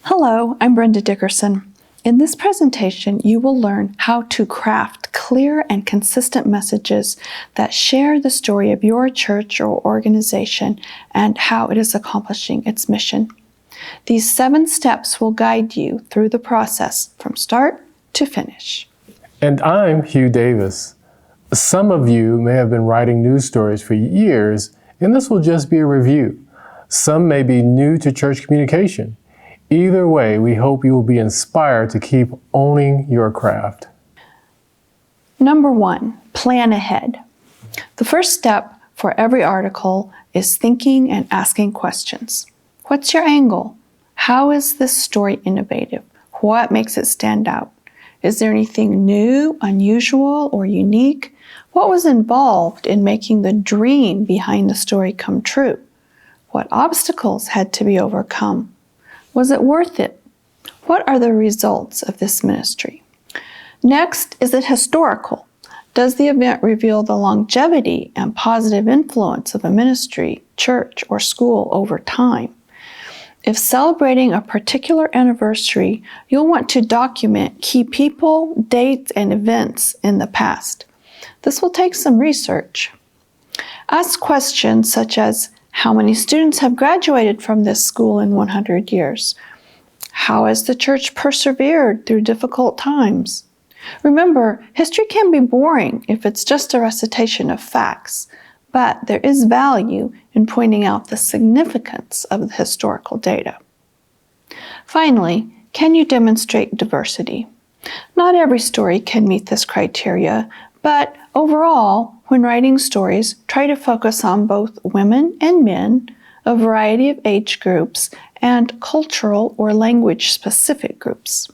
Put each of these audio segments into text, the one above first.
Hello, I'm Brenda Dickerson. In this presentation, you will learn how to craft clear and consistent messages that share the story of your church or organization and how it is accomplishing its mission. These 7 steps will guide you through the process from start to finish. And I'm Hugh Davis. Some of you may have been writing news stories for years, and this will just be a review. Some may be new to church communication. Either way, we hope you will be inspired to keep owning your craft. Number 1, plan ahead. The first step for every article is thinking and asking questions. What's your angle? How is this story innovative? What makes it stand out? Is there anything new, unusual, or unique? What was involved in making the dream behind the story come true? What obstacles had to be overcome? Was it worth it? What are the results of this ministry? Next, is it historical? Does the event reveal the longevity and positive influence of a ministry, church, or school over time? If celebrating a particular anniversary, you'll want to document key people, dates, and events in the past. This will take some research. Ask questions such as, how many students have graduated from this school in 100 years? How has the church persevered through difficult times? Remember, history can be boring if it's just a recitation of facts, but there is value in pointing out the significance of the historical data. Finally, can you demonstrate diversity? Not every story can meet this criteria, but overall, when writing stories, try to focus on both women and men, a variety of age groups, and cultural or language-specific groups.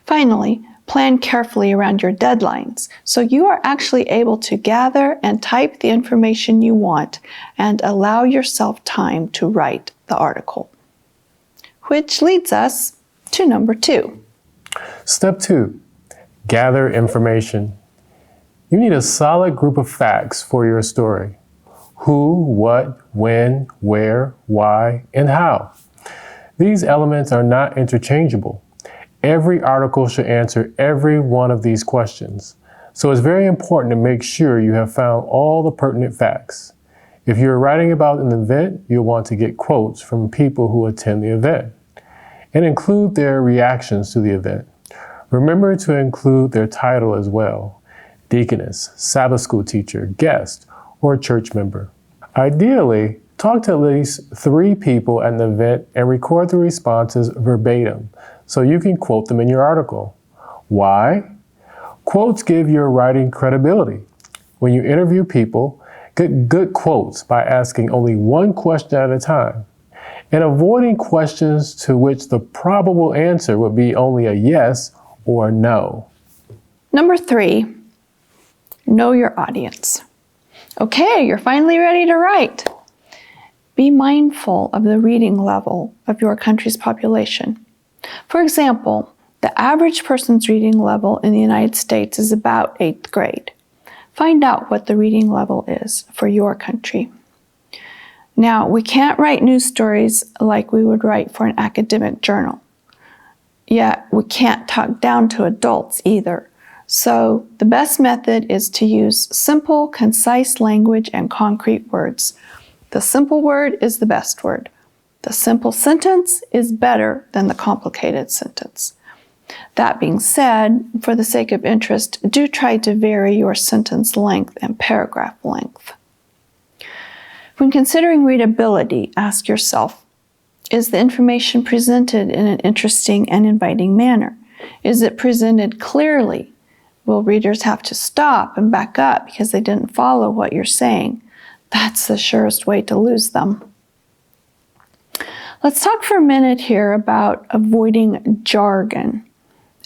Finally, plan carefully around your deadlines so you are actually able to gather and type the information you want and allow yourself time to write the article. Which leads us to number 2. Step 2, gather information. You need a solid group of facts for your story. Who, what, when, where, why, and how. These elements are not interchangeable. Every article should answer every one of these questions. So it's very important to make sure you have found all the pertinent facts. If you're writing about an event, you'll want to get quotes from people who attend the event and include their reactions to the event. Remember to include their title as well. Deaconess, Sabbath school teacher, guest, or church member. Ideally, talk to at least 3 people at an event and record the responses verbatim so you can quote them in your article. Why? Quotes give your writing credibility. When you interview people, get good quotes by asking only one question at a time and avoiding questions to which the probable answer would be only a yes or no. Number 3. Know your audience. Okay, you're finally ready to write. Be mindful of the reading level of your country's population. For example, the average person's reading level in the United States is about 8th grade. Find out what the reading level is for your country. Now, we can't write news stories like we would write for an academic journal. Yet, we can't talk down to adults either. So the best method is to use simple, concise language and concrete words. The simple word is the best word. The simple sentence is better than the complicated sentence. That being said, for the sake of interest, do try to vary your sentence length and paragraph length. When considering readability, ask yourself, is the information presented in an interesting and inviting manner? Is it presented clearly? Will readers have to stop and back up because they didn't follow what you're saying? That's the surest way to lose them. Let's talk for a minute here about avoiding jargon.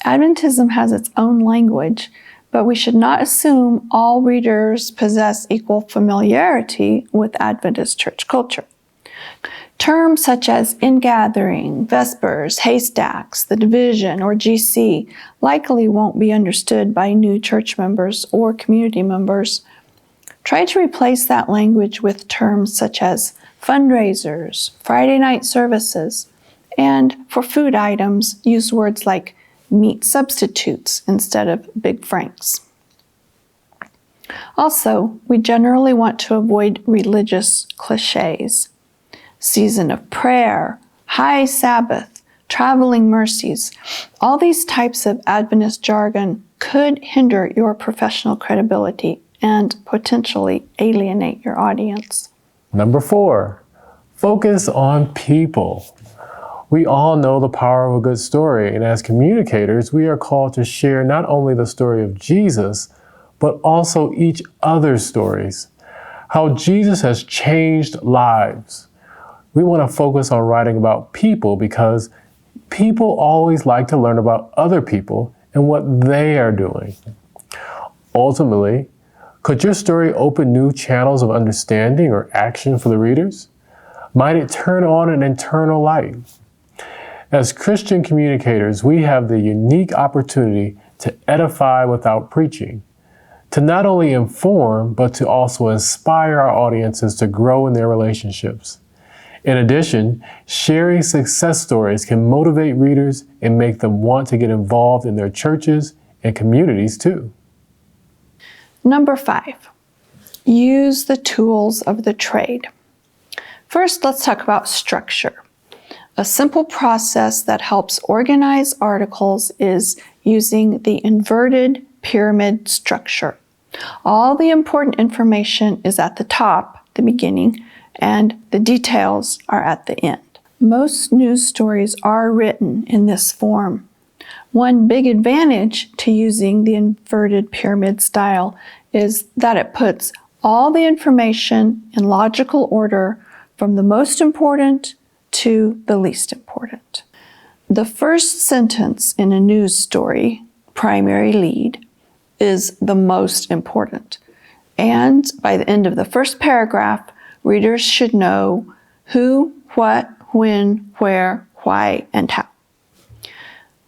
Adventism has its own language, but we should not assume all readers possess equal familiarity with Adventist church culture. Terms such as ingathering, vespers, haystacks, the division, or GC likely won't be understood by new church members or community members. Try to replace that language with terms such as fundraisers, Friday night services, And for food items, use words like meat substitutes instead of Big Franks. Also, we generally want to avoid religious cliches. Season of prayer, high Sabbath, traveling mercies, all these types of Adventist jargon could hinder your professional credibility and potentially alienate your audience. Number 4, focus on people. We all know the power of a good story, and as communicators, we are called to share not only the story of Jesus, but also each other's stories. How Jesus has changed lives. We want to focus on writing about people because people always like to learn about other people and what they are doing. Ultimately, could your story open new channels of understanding or action for the readers? Might it turn on an internal light? As Christian communicators, we have the unique opportunity to edify without preaching, to not only inform, but to also inspire our audiences to grow in their relationships. In addition, sharing success stories can motivate readers and make them want to get involved in their churches and communities too. Number 5, use the tools of the trade. First, let's talk about structure. A simple process that helps organize articles is using the inverted pyramid structure. All the important information is at the top, the beginning, and the details are at the end. Most news stories are written in this form. One big advantage to using the inverted pyramid style is that it puts all the information in logical order from the most important to the least important. The first sentence in a news story, primary lead, is the most important. And by the end of the first paragraph, readers should know who, what, when, where, why, and how.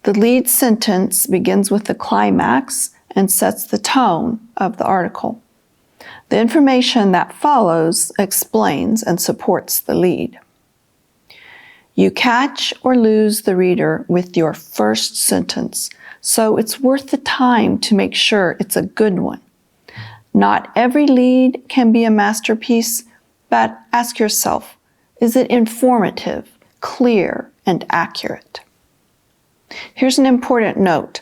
The lead sentence begins with the climax and sets the tone of the article. The information that follows explains and supports the lead. You catch or lose the reader with your first sentence, so it's worth the time to make sure it's a good one. Not every lead can be a masterpiece, but ask yourself, is it informative, clear, and accurate? Here's an important note.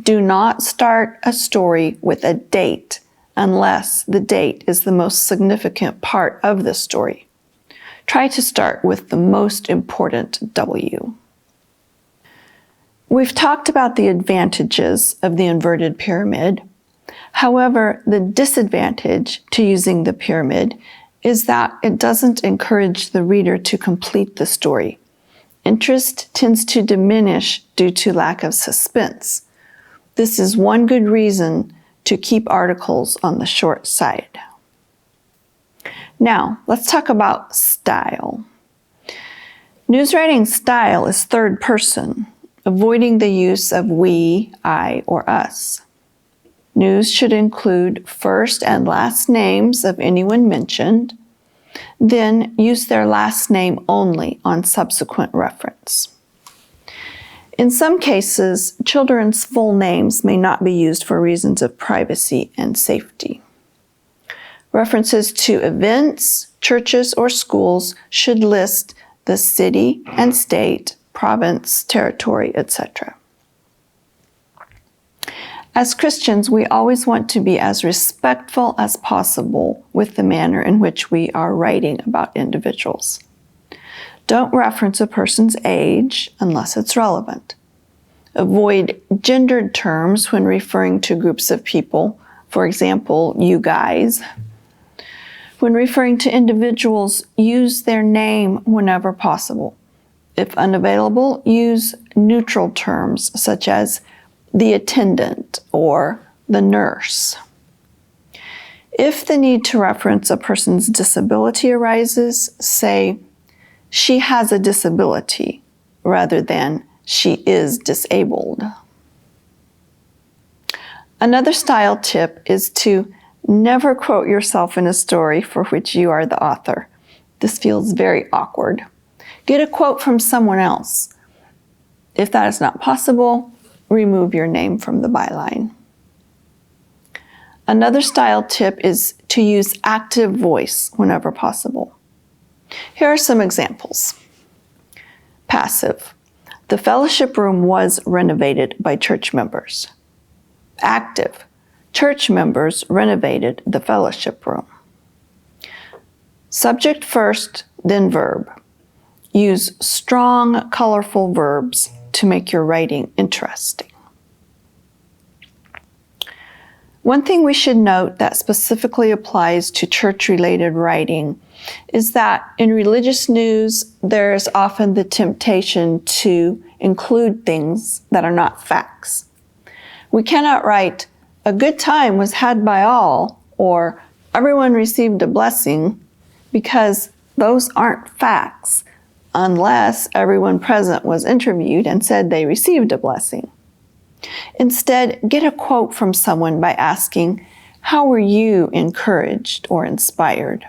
Do not start a story with a date unless the date is the most significant part of the story. Try to start with the most important W. We've talked about the advantages of the inverted pyramid. However, the disadvantage to using the pyramid is that it doesn't encourage the reader to complete the story. Interest tends to diminish due to lack of suspense. This is one good reason to keep articles on the short side. Now, let's talk about style. News writing style is third person, avoiding the use of we, I, or us. News should include first and last names of anyone mentioned, then use their last name only on subsequent reference. In some cases, children's full names may not be used for reasons of privacy and safety. References to events, churches, or schools should list the city and state, province, territory, etc. As Christians, we always want to be as respectful as possible with the manner in which we are writing about individuals. Don't reference a person's age unless it's relevant. Avoid gendered terms when referring to groups of people, for example, you guys. When referring to individuals, use their name whenever possible. If unavailable, use neutral terms such as the attendant or the nurse. If the need to reference a person's disability arises, say, she has a disability, rather than she is disabled. Another style tip is to never quote yourself in a story for which you are the author. This feels very awkward. Get a quote from someone else. If that is not possible, remove your name from the byline. Another style tip is to use active voice whenever possible. Here are some examples. Passive. The fellowship room was renovated by church members. Active. Church members renovated the fellowship room. Subject first, then verb. Use strong, colorful verbs to make your writing interesting. One thing we should note that specifically applies to church-related writing is that in religious news, there is often the temptation to include things that are not facts. We cannot write, "A good time was had by all," or "Everyone received a blessing," because those aren't facts, unless everyone present was interviewed and said they received a blessing. Instead, get a quote from someone by asking, "How were you encouraged or inspired?"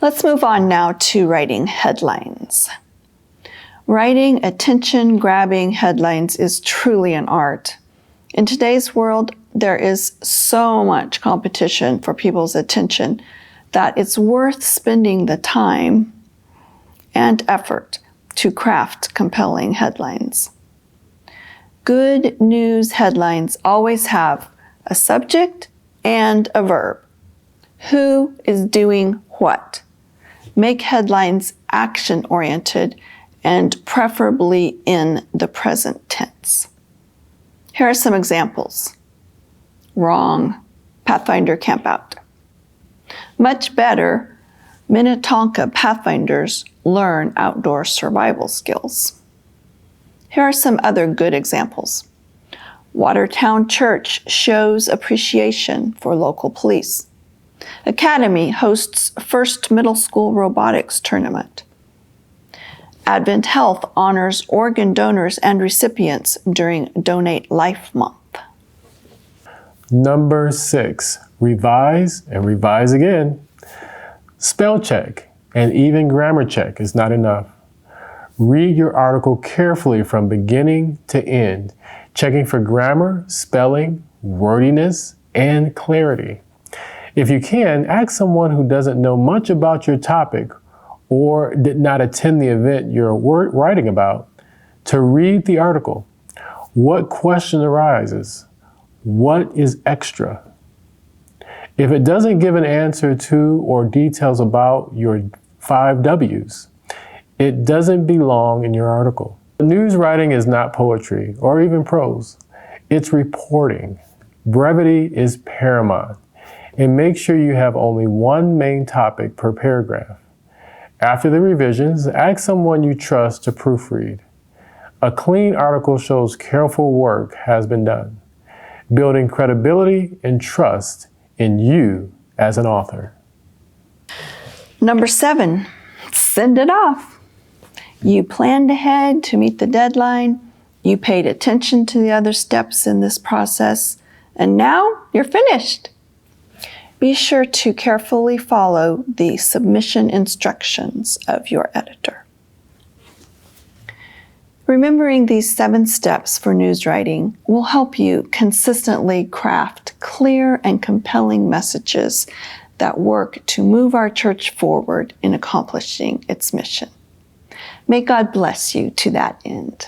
Let's move on now to writing headlines. Writing attention-grabbing headlines is truly an art. In today's world, there is so much competition for people's attention that it's worth spending the time and effort to craft compelling headlines. Good news headlines always have a subject and a verb. Who is doing what? Make headlines action-oriented and preferably in the present tense. Here are some examples. Wrong. Pathfinder campout. Much better. Minnetonka Pathfinders learn outdoor survival skills. Here are some other good examples. Watertown Church shows appreciation for local police. Academy hosts first middle school robotics tournament. Advent Health honors organ donors and recipients during Donate Life Month. Number 6, revise and revise again. Spell check and even grammar check is not enough. Read your article carefully from beginning to end, checking for grammar, spelling, wordiness, and clarity. If you can, ask someone who doesn't know much about your topic or did not attend the event you're writing about to read the article. What question arises? What is extra? If it doesn't give an answer to or details about your 5 W's, it doesn't belong in your article. News writing is not poetry or even prose. It's reporting. Brevity is paramount. And make sure you have only one main topic per paragraph. After the revisions, ask someone you trust to proofread. A clean article shows careful work has been done, building credibility and trust in you as an author. Number 7, send it off. You planned ahead to meet the deadline. You paid attention to the other steps in this process, and now you're finished. Be sure to carefully follow the submission instructions of your editor. Remembering these 7 steps for news writing will help you consistently craft clear and compelling messages that work to move our church forward in accomplishing its mission. May God bless you to that end.